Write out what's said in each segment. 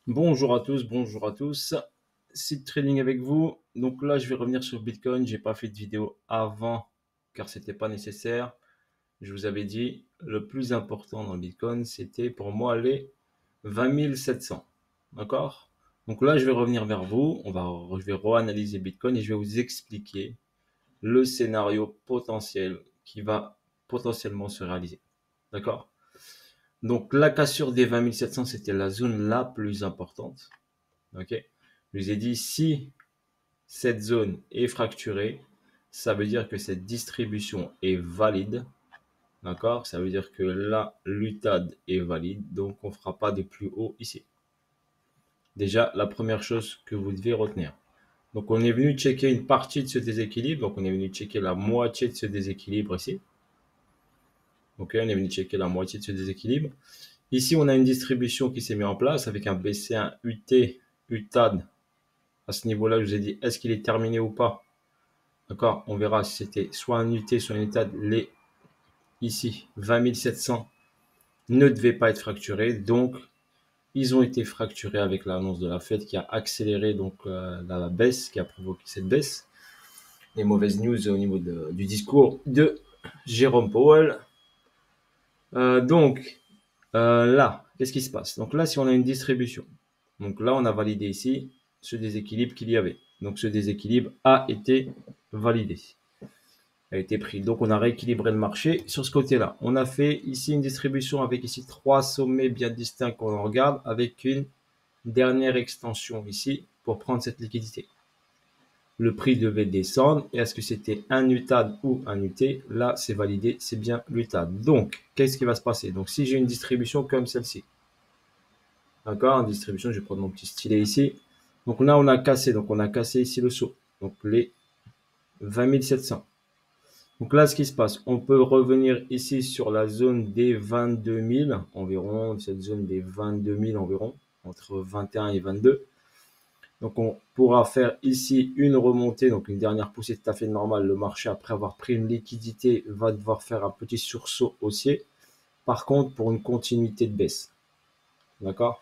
Bonjour à tous, bonjour à tous. Site Trading avec vous. Donc là, je vais revenir sur Bitcoin. J'ai pas fait de vidéo avant car c'était pas nécessaire. Je vous avais dit, le plus important dans le Bitcoin, c'était pour moi les 20 700. D'accord? Donc là, je vais revenir vers vous. Je vais reanalyser Bitcoin et je vais vous expliquer le scénario potentiel qui va potentiellement se réaliser. D'accord? Donc la cassure des 20 700, c'était la zone la plus importante. Ok. Je vous ai dit, si cette zone est fracturée, ça veut dire que cette distribution est valide. D'accord. Ça veut dire que là, l'UTAD est valide. Donc, on ne fera pas de plus haut ici. Déjà, la première chose que vous devez retenir. Donc, on est venu checker une partie de ce déséquilibre. Donc, on est venu checker la moitié de ce déséquilibre ici. Ok, on est venu checker la moitié de ce déséquilibre. Ici, on a une distribution qui s'est mise en place avec un BC1 UT, UTAD. À ce niveau-là, je vous ai dit, est-ce qu'il est terminé ou pas? D'accord. On verra si c'était soit un UT, soit un UTAD. Les, ici, 20 700 ne devaient pas être fracturés. Donc, ils ont été fracturés avec l'annonce de la Fed qui a accéléré donc la baisse, qui a provoqué cette baisse. Les mauvaises news au niveau du discours de Jérôme Powell. Là, qu'est-ce qui se passe? Donc là, si on a une distribution, donc là, on a validé ici ce déséquilibre qu'il y avait. Donc ce déséquilibre a été validé, a été pris. Donc on a rééquilibré le marché sur ce côté-là. On a fait ici une distribution avec ici trois sommets bien distincts qu'on regarde avec une dernière extension ici pour prendre cette liquidité. Le prix devait descendre. Et est-ce que c'était un UTAD ou un UT? Là, c'est validé, c'est bien l'UTAD. Donc, qu'est-ce qui va se passer? Donc, si j'ai une distribution comme celle-ci, d'accord, en distribution, je vais prendre mon petit stylet ici. Donc là, on a cassé. Donc, on a cassé ici le saut. Donc, les 20 700. Donc là, ce qui se passe, on peut revenir ici sur la zone des 22 000 environ, cette zone des 22 000 environ, entre 21 et 22. Donc, on pourra faire ici une remontée, donc une dernière poussée tout à fait normale. Le marché, après avoir pris une liquidité, va devoir faire un petit sursaut haussier. Par contre, pour une continuité de baisse. D'accord?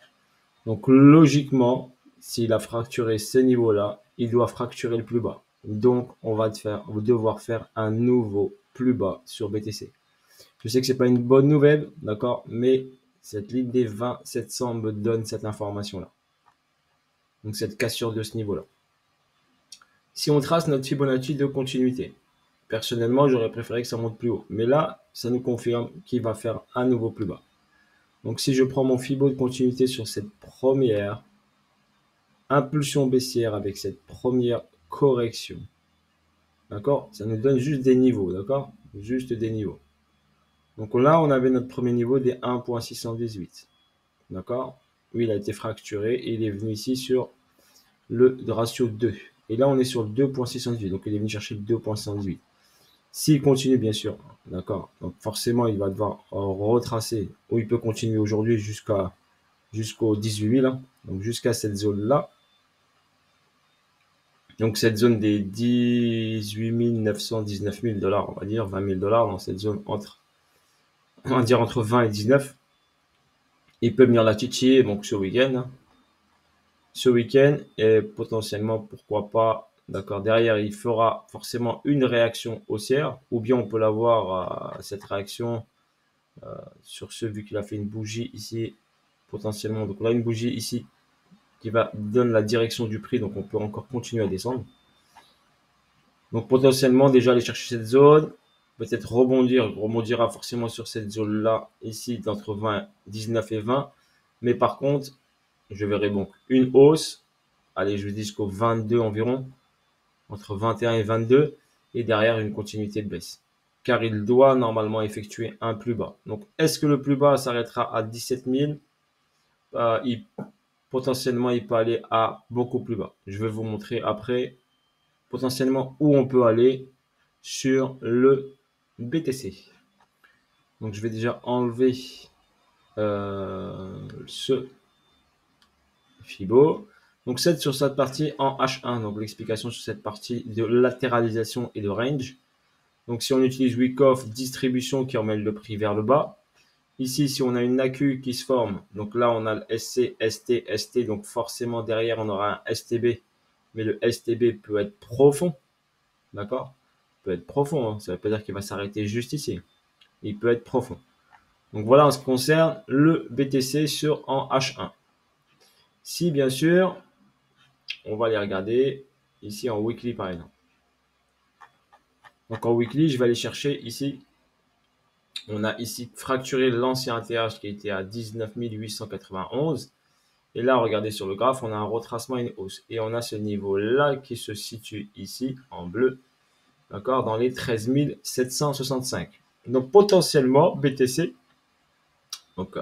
Donc, logiquement, s'il a fracturé ce niveau-là, il doit fracturer le plus bas. Donc, on va devoir faire un nouveau plus bas sur BTC. Je sais que c'est pas une bonne nouvelle, d'accord, mais cette ligne des 20 700 me donne cette information-là. Donc, cette cassure de ce niveau-là. Si on trace notre Fibonacci de continuité, personnellement, j'aurais préféré que ça monte plus haut. Mais là, ça nous confirme qu'il va faire un nouveau plus bas. Donc, si je prends mon Fibo de continuité sur cette première impulsion baissière avec cette première correction, d'accord, ça nous donne juste des niveaux, d'accord, juste des niveaux. Donc là, on avait notre premier niveau des 1.618, d'accord, où il a été fracturé et il est venu ici sur le ratio 2. Et là, on est sur le 2.618, donc il est venu chercher le 2.618. S'il continue, bien sûr, d'accord, donc forcément, il va devoir retracer, ou il peut continuer aujourd'hui jusqu'au 18 000, hein, donc jusqu'à cette zone-là. Donc cette zone des 18 900, 19 000 $, on va dire, 20 000 $, dans cette zone on va dire entre 20 et 19. Il peut venir la titiller donc ce week-end. Ce week-end, et potentiellement, pourquoi pas, d'accord, derrière, il fera forcément une réaction haussière, ou bien on peut l'avoir, cette réaction, sur ce, vu qu'il a fait une bougie ici, potentiellement. Donc là, une bougie ici qui donne la direction du prix, donc on peut encore continuer à descendre. Donc potentiellement déjà aller chercher cette zone, peut-être rebondira forcément sur cette zone-là, ici, d'entre 19 et 20. Mais par contre, je verrai donc une hausse, allez, je vous dis jusqu'au 22 environ, entre 21 et 22, et derrière une continuité de baisse. Car il doit normalement effectuer un plus bas. Donc est-ce que le plus bas s'arrêtera à 17 000? Potentiellement, il peut aller à beaucoup plus bas. Je vais vous montrer après potentiellement où on peut aller sur le BTC. Donc je vais déjà enlever ce Fibo. Donc c'est sur cette partie en H1, donc l'explication sur cette partie de latéralisation et de range. Donc si on utilise Wyckoff, distribution qui emmène le prix vers le bas, Ici, si on a une AQ qui se forme, donc là, on a le SC, ST, ST, donc forcément derrière, on aura un STB, mais le STB peut être profond, d'accord? Peut être profond, hein. Ça ne veut pas dire qu'il va s'arrêter juste ici. Il peut être profond. Donc voilà en ce qui concerne le BTC en H1. Si bien sûr, on va aller regarder ici en weekly par exemple. Donc en weekly, je vais aller chercher ici. On a ici fracturé l'ancien ATH qui était à 19 891. Et là, regardez sur le graphe, on a un retracement et une hausse. Et on a ce niveau-là qui se situe ici en bleu, d'accord, dans les 13 765. Donc potentiellement, BTC, donc,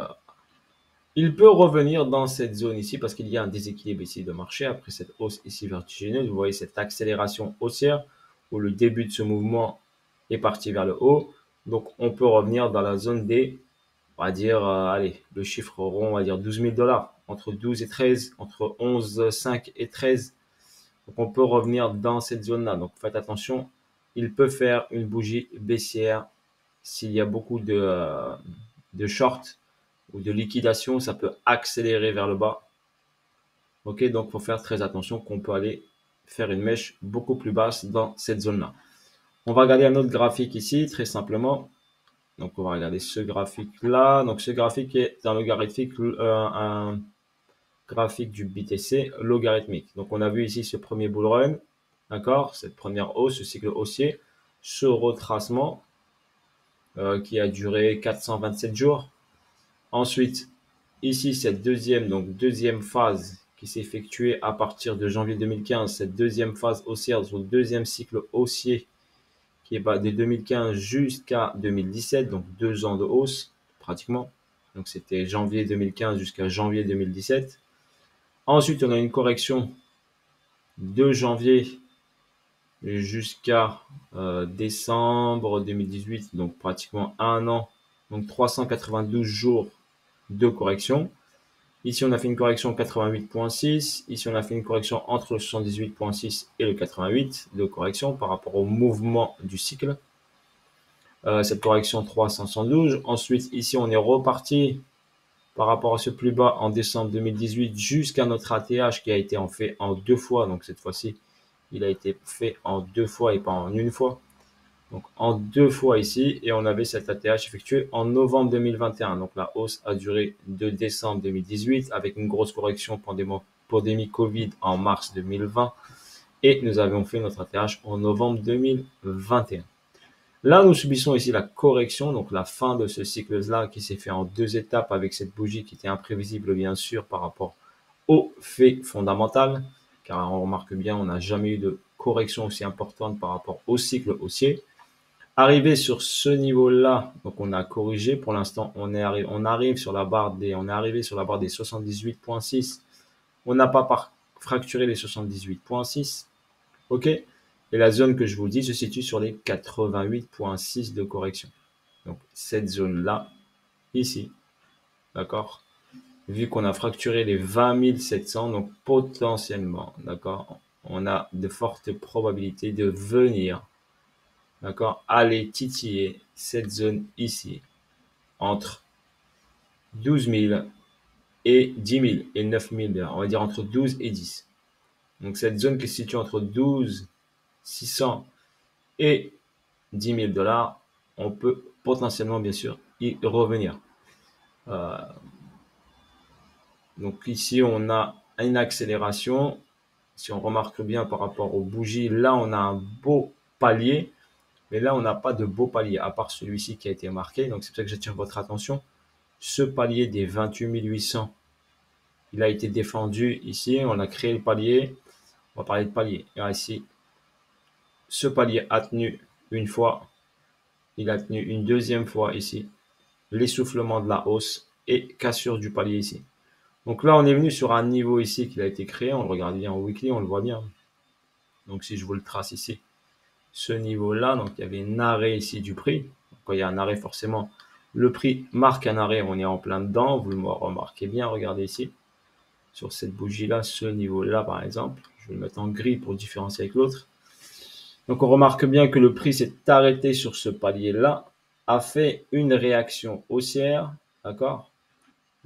il peut revenir dans cette zone ici parce qu'il y a un déséquilibre ici de marché après cette hausse ici vertigineuse. Vous voyez cette accélération haussière où le début de ce mouvement est parti vers le haut. Donc, on peut revenir dans la zone des, on va dire, allez, le chiffre rond, on va dire 12 000 $, entre 12 et 13, entre 11, 5 et 13. Donc, on peut revenir dans cette zone-là. Donc, faites attention, il peut faire une bougie baissière s'il y a beaucoup de shorts ou de liquidation, ça peut accélérer vers le bas. Ok, donc il faut faire très attention qu'on peut aller faire une mèche beaucoup plus basse dans cette zone-là. On va regarder un autre graphique ici, très simplement. Donc on va regarder ce graphique-là. Donc ce graphique est un logarithmique, un graphique du BTC logarithmique. Donc on a vu ici ce premier bull run, d'accord, cette première hausse, ce cycle haussier, ce retracement qui a duré 427 jours. Ensuite, ici, cette deuxième phase qui s'est effectuée à partir de janvier 2015, cette deuxième phase haussière, son deuxième cycle haussier qui est de 2015 jusqu'à 2017, donc 2 ans de hausse pratiquement. Donc c'était janvier 2015 jusqu'à janvier 2017. Ensuite, on a une correction de janvier jusqu'à décembre 2018, donc pratiquement un an, donc 392 jours de correction. Ici, on a fait une correction 88.6. Ici, on a fait une correction entre le 78.6 et le 88 de correction par rapport au mouvement du cycle. Cette correction 372. Ensuite, ici, on est reparti par rapport à ce plus bas en décembre 2018 jusqu'à notre ATH qui a été fait en 2 fois. Donc, cette fois-ci, il a été fait en 2 fois et pas en une fois. Donc en 2 fois ici, et on avait cet ATH effectué en novembre 2021. Donc la hausse a duré de décembre 2018 avec une grosse correction pandémie Covid en mars 2020 et nous avions fait notre ATH en novembre 2021. Là, nous subissons ici la correction, donc la fin de ce cycle-là qui s'est fait en 2 étapes avec cette bougie qui était imprévisible bien sûr par rapport au fait fondamental, car on remarque bien, on n'a jamais eu de correction aussi importante par rapport au cycle haussier. Arrivé sur ce niveau-là, donc on a corrigé. Pour l'instant, on arrive sur la barre des 78.6. On n'a pas fracturé les 78.6. OK. Et la zone que je vous dis se situe sur les 88.6 de correction. Donc cette zone-là, ici, d'accord. Vu qu'on a fracturé les 20 700, donc potentiellement, d'accord, on a de fortes probabilités de venir, d'accord, aller titiller cette zone ici entre 12 000 et 10 000 et 9 000 $. On va dire entre 12 et 10. Donc cette zone qui se situe entre 12 600 et 10 000 $, on peut potentiellement bien sûr y revenir. Donc ici on a une accélération. Si on remarque bien par rapport aux bougies, là on a un beau palier. Mais là, on n'a pas de beau palier, à part celui-ci qui a été marqué. Donc, c'est pour ça que j'attire votre attention. Ce palier des 28 800, il a été défendu ici. On a créé le palier. On va parler de palier. Et ici, ce palier a tenu une fois. Il a tenu une deuxième fois ici. L'essoufflement de la hausse et cassure du palier ici. Donc là, on est venu sur un niveau ici qui a été créé. On le regarde bien en weekly, on le voit bien. Donc, si je vous le trace ici, ce niveau-là, donc il y avait un arrêt ici du prix. Quand il y a un arrêt, forcément, le prix marque un arrêt, on est en plein dedans. Vous le remarquez bien, regardez ici, sur cette bougie-là, ce niveau-là par exemple. Je vais le mettre en gris pour différencier avec l'autre. Donc on remarque bien que le prix s'est arrêté sur ce palier-là, a fait une réaction haussière D'accord?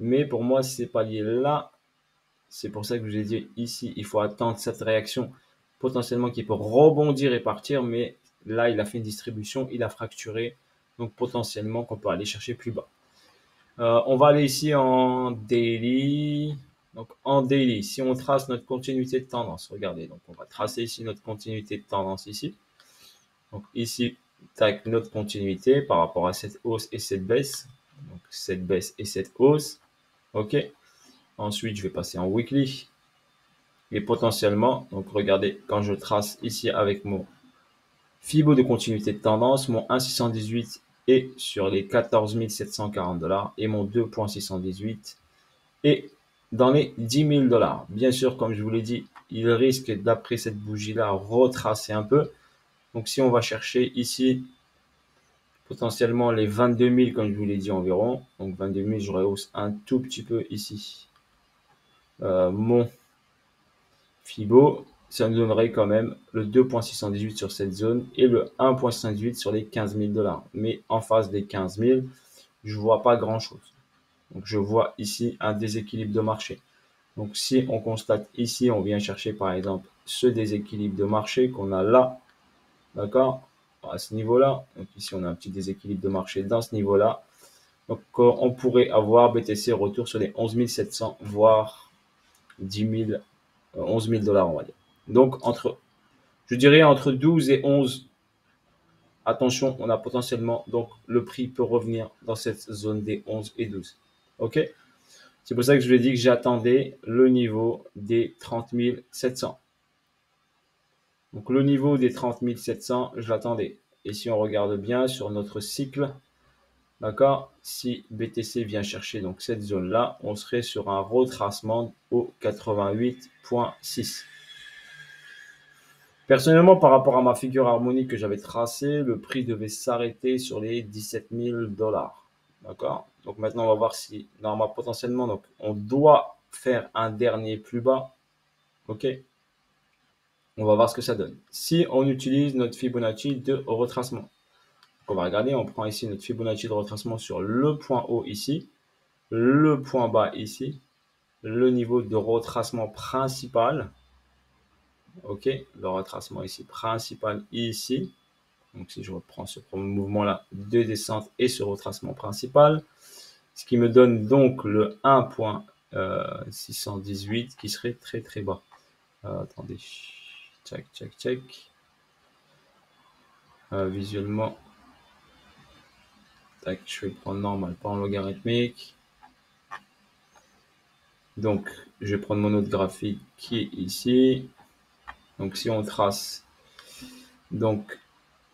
Mais pour moi, ces paliers-là, c'est pour ça que je vous ai dit ici, il faut attendre cette réaction potentiellement qui peut rebondir et partir, mais là, il a fait une distribution, il a fracturé, donc potentiellement qu'on peut aller chercher plus bas. On va aller ici en daily. Donc en daily, si on trace notre continuité de tendance, regardez, donc on va tracer ici notre continuité de tendance ici. Donc ici, tac, notre continuité par rapport à cette hausse et cette baisse. Donc cette baisse et cette hausse. OK. Ensuite, je vais passer en weekly. Et potentiellement, donc regardez, quand je trace ici avec mon Fibo de continuité de tendance, mon 1,618 est sur les 14 740 $ et mon 2,618 est dans les 10 000 $. Bien sûr, comme je vous l'ai dit, il risque d'après cette bougie-là retracer un peu. Donc si on va chercher ici potentiellement les 22 000 comme je vous l'ai dit environ, donc 22 000, je rehausse un tout petit peu ici mon Fibo, ça nous donnerait quand même le 2,618 sur cette zone et le 1,518 sur les 15 000 $. Mais en face des 15 000, je vois pas grand chose. Donc je vois ici un déséquilibre de marché. Donc si on constate ici, on vient chercher par exemple ce déséquilibre de marché qu'on a là, d'accord, à ce niveau-là. Donc ici on a un petit déséquilibre de marché dans ce niveau-là. Donc on pourrait avoir BTC retour sur les 11 700 voire 10 000, 11 000 $, on va dire. Donc je dirais entre 12 et 11. Attention, on a potentiellement, donc le prix peut revenir dans cette zone des 11 et 12. OK? C'est pour ça que je vous ai dit que j'attendais le niveau des 30 700. Donc le niveau des 30 700, je l'attendais. Et si on regarde bien sur notre cycle, d'accord, si BTC vient chercher donc cette zone-là, on serait sur un retracement au 88,6. Personnellement, par rapport à ma figure harmonique que j'avais tracée, le prix devait s'arrêter sur les 17 000 $. D'accord? Donc maintenant, on va voir si, normalement, potentiellement, donc, on doit faire un dernier plus bas. OK? On va voir ce que ça donne. Si on utilise notre Fibonacci de retracement, donc on va regarder, on prend ici notre Fibonacci de retracement sur le point haut ici, le point bas ici, le niveau de retracement principal. OK? Le retracement ici, principal ici. Donc si je reprends ce premier mouvement-là de descente et ce retracement principal, ce qui me donne donc le 1,618 qui serait très très bas. Attendez, check, check, check. Visuellement, tac, je vais prendre normal, pas en logarithmique. Donc, je vais prendre mon autre graphique qui est ici. Donc, si on trace donc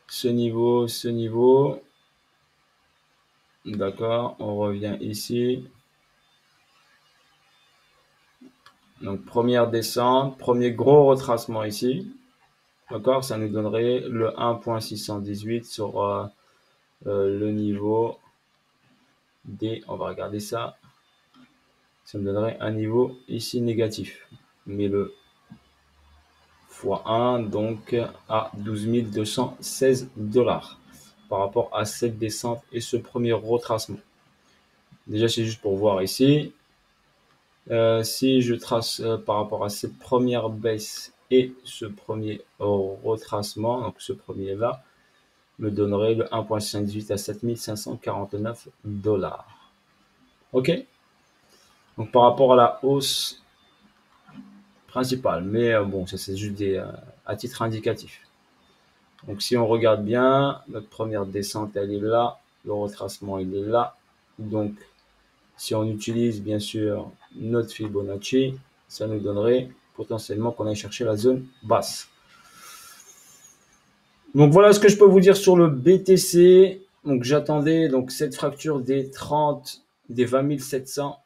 ce niveau, d'accord, on revient ici. Donc, première descente, premier gros retracement ici. D'accord, ça nous donnerait le 1,618 sur le niveau des, on va regarder ça, ça me donnerait un niveau ici négatif. Mais le x1, donc à 12 216 $ par rapport à cette descente et ce premier retracement. Déjà, c'est juste pour voir ici. Si je trace par rapport à cette première baisse et ce premier retracement, donc ce premier là, me donnerait le 1,518 à 7549 $. OK? Donc par rapport à la hausse principale, mais bon, ça c'est juste à titre indicatif. Donc si on regarde bien, notre première descente elle est là, le retracement il est là. Donc si on utilise bien sûr notre Fibonacci, ça nous donnerait potentiellement qu'on aille chercher la zone basse. Donc voilà ce que je peux vous dire sur le BTC. Donc j'attendais donc cette fracture des 20 700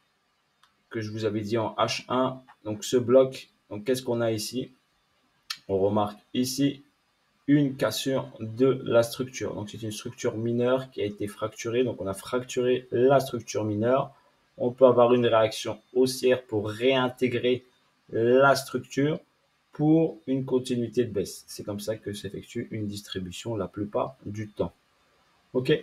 que je vous avais dit en H1. Donc ce bloc, donc qu'est-ce qu'on a ici? On remarque ici une cassure de la structure. Donc c'est une structure mineure qui a été fracturée. Donc on a fracturé la structure mineure. On peut avoir une réaction haussière pour réintégrer la structure pour une continuité de baisse. C'est comme ça que s'effectue une distribution la plupart du temps. OK?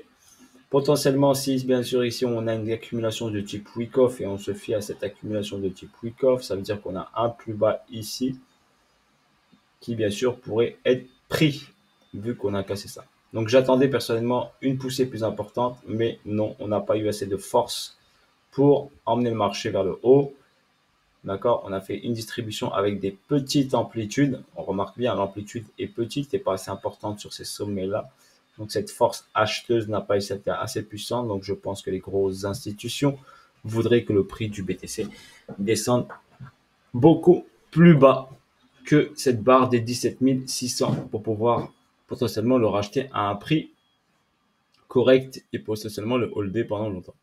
Potentiellement, si bien sûr ici on a une accumulation de type week-off et on se fie à cette accumulation de type week-off, ça veut dire qu'on a un plus bas ici qui bien sûr pourrait être pris vu qu'on a cassé ça. Donc j'attendais personnellement une poussée plus importante, mais non, on n'a pas eu assez de force pour emmener le marché vers le haut. D'accord, on a fait une distribution avec des petites amplitudes. On remarque bien, l'amplitude est petite et pas assez importante sur ces sommets-là. Donc cette force acheteuse n'a pas été assez puissante. Donc je pense que les grosses institutions voudraient que le prix du BTC descende beaucoup plus bas que cette barre des 17 600 pour pouvoir potentiellement le racheter à un prix correct et potentiellement le holder pendant longtemps.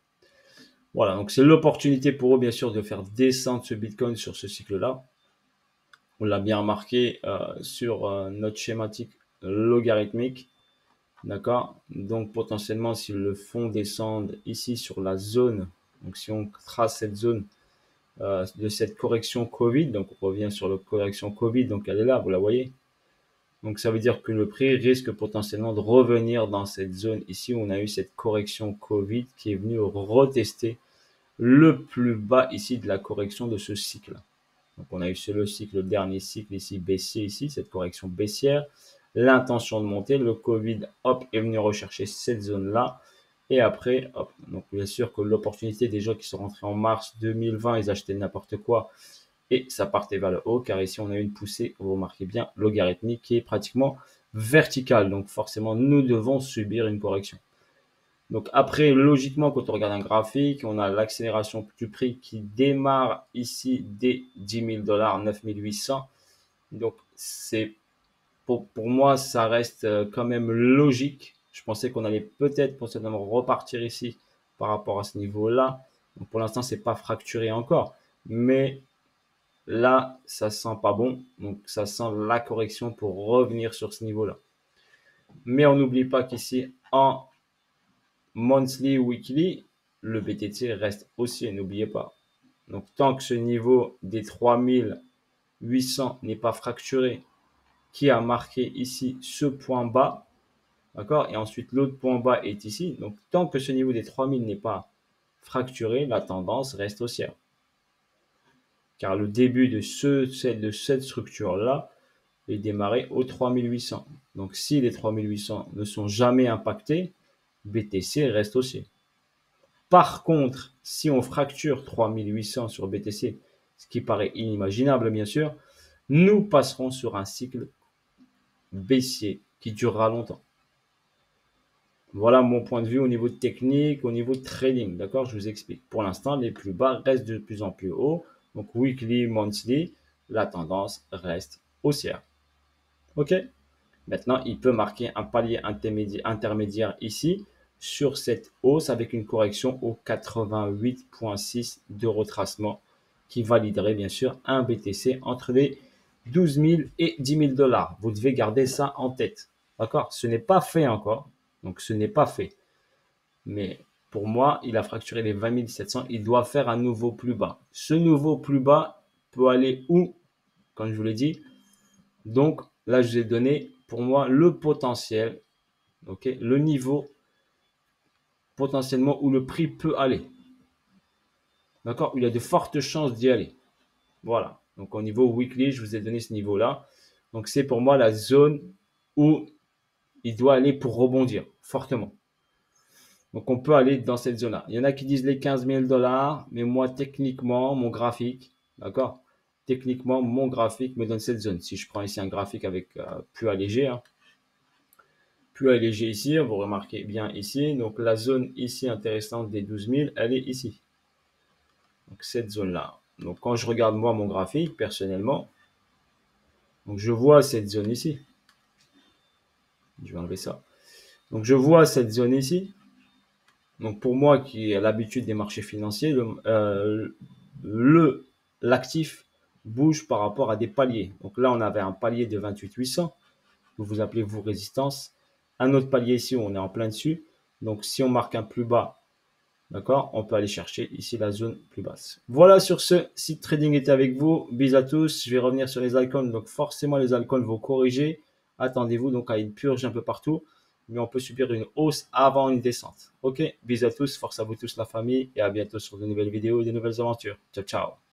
Voilà, donc c'est l'opportunité pour eux, bien sûr, de faire descendre ce Bitcoin sur ce cycle-là. On l'a bien remarqué sur notre schématique logarithmique. D'accord. Donc potentiellement, s'ils le font descendre ici sur la zone, donc si on trace cette zone de cette correction Covid, donc on revient sur la correction Covid, donc elle est là, vous la voyez. Donc ça veut dire que le prix risque potentiellement de revenir dans cette zone ici où on a eu cette correction Covid qui est venue retester le plus bas ici de la correction de ce cycle. Donc on a eu le cycle, le dernier cycle ici baissier ici, cette correction baissière, l'intention de monter, le Covid hop est venu rechercher cette zone là et après hop. Donc bien sûr que l'opportunité des gens qui sont rentrés en mars 2020, ils achetaient n'importe quoi et ça partait vers le haut car ici on a eu une poussée, vous remarquez bien, logarithmique qui est pratiquement verticale. Donc forcément nous devons subir une correction. Donc après, logiquement, quand on regarde un graphique, on a l'accélération du prix qui démarre ici dès 10 000 $, 9 800. Donc c'est pour moi, ça reste quand même logique. Je pensais qu'on allait peut-être potentiellement repartir ici par rapport à ce niveau-là. Donc pour l'instant, c'est pas fracturé encore, mais là, ça sent pas bon. Donc ça sent la correction pour revenir sur ce niveau-là. Mais on n'oublie pas qu'ici, en monthly, weekly, le BTC reste haussier, n'oubliez pas. Donc, tant que ce niveau des 3800 n'est pas fracturé, qui a marqué ici ce point bas, d'accord, et ensuite l'autre point bas est ici. Donc, tant que ce niveau des 3000 n'est pas fracturé, la tendance reste haussière. Car le début de cette structure-là est démarré au 3800. Donc, si les 3800 ne sont jamais impactés, BTC reste haussier. Par contre, si on fracture 3800 sur BTC, ce qui paraît inimaginable bien sûr, nous passerons sur un cycle baissier qui durera longtemps. Voilà mon point de vue au niveau technique, au niveau trading. D'accord, je vous explique. Pour l'instant, les plus bas restent de plus en plus hauts. Donc, weekly, monthly, la tendance reste haussière. OK. Maintenant, il peut marquer un palier intermédiaire ici sur cette hausse avec une correction au 88,6 de retracement qui validerait bien sûr un BTC entre les 12 000 et 10 000 $. Vous devez garder ça en tête. D'accord? Ce n'est pas fait encore. Donc, ce n'est pas fait. Mais pour moi, il a fracturé les 20 700. Il doit faire un nouveau plus bas. Ce nouveau plus bas peut aller où? Comme je vous l'ai dit. Donc, là, je vous ai donné pour moi le potentiel, ok, le niveau potentiellement où le prix peut aller. D'accord? Il y a de fortes chances d'y aller. Voilà. Donc, au niveau weekly, je vous ai donné ce niveau-là. Donc, c'est pour moi la zone où il doit aller pour rebondir fortement. Donc, on peut aller dans cette zone-là. Il y en a qui disent les 15 000 $, mais moi, techniquement, mon graphique, d'accord? Techniquement, mon graphique me donne cette zone. Si je prends ici un graphique avec plus allégé, hein, plus allégé ici, vous remarquez bien ici. Donc, la zone ici intéressante des 12 000, elle est ici. Donc, cette zone-là. Donc, quand je regarde moi mon graphique, personnellement, donc je vois cette zone ici. Je vais enlever ça. Donc, je vois cette zone ici. Donc, pour moi qui ai l'habitude des marchés financiers, l'actif bouge par rapport à des paliers. Donc là, on avait un palier de 28 800, que vous appelez vous résistance. Un autre palier ici où on est en plein dessus. Donc, si on marque un plus bas, d'accord, on peut aller chercher ici la zone plus basse. Voilà, sur ce, si Trading était avec vous, bisous à tous. Je vais revenir sur les altcoins. Donc, forcément, les altcoins vont corriger. Attendez-vous donc à une purge un peu partout. mais on peut subir une hausse avant une descente. Ok, bisous à tous, force à vous tous la famille et à bientôt sur de nouvelles vidéos et de nouvelles aventures. Ciao, ciao.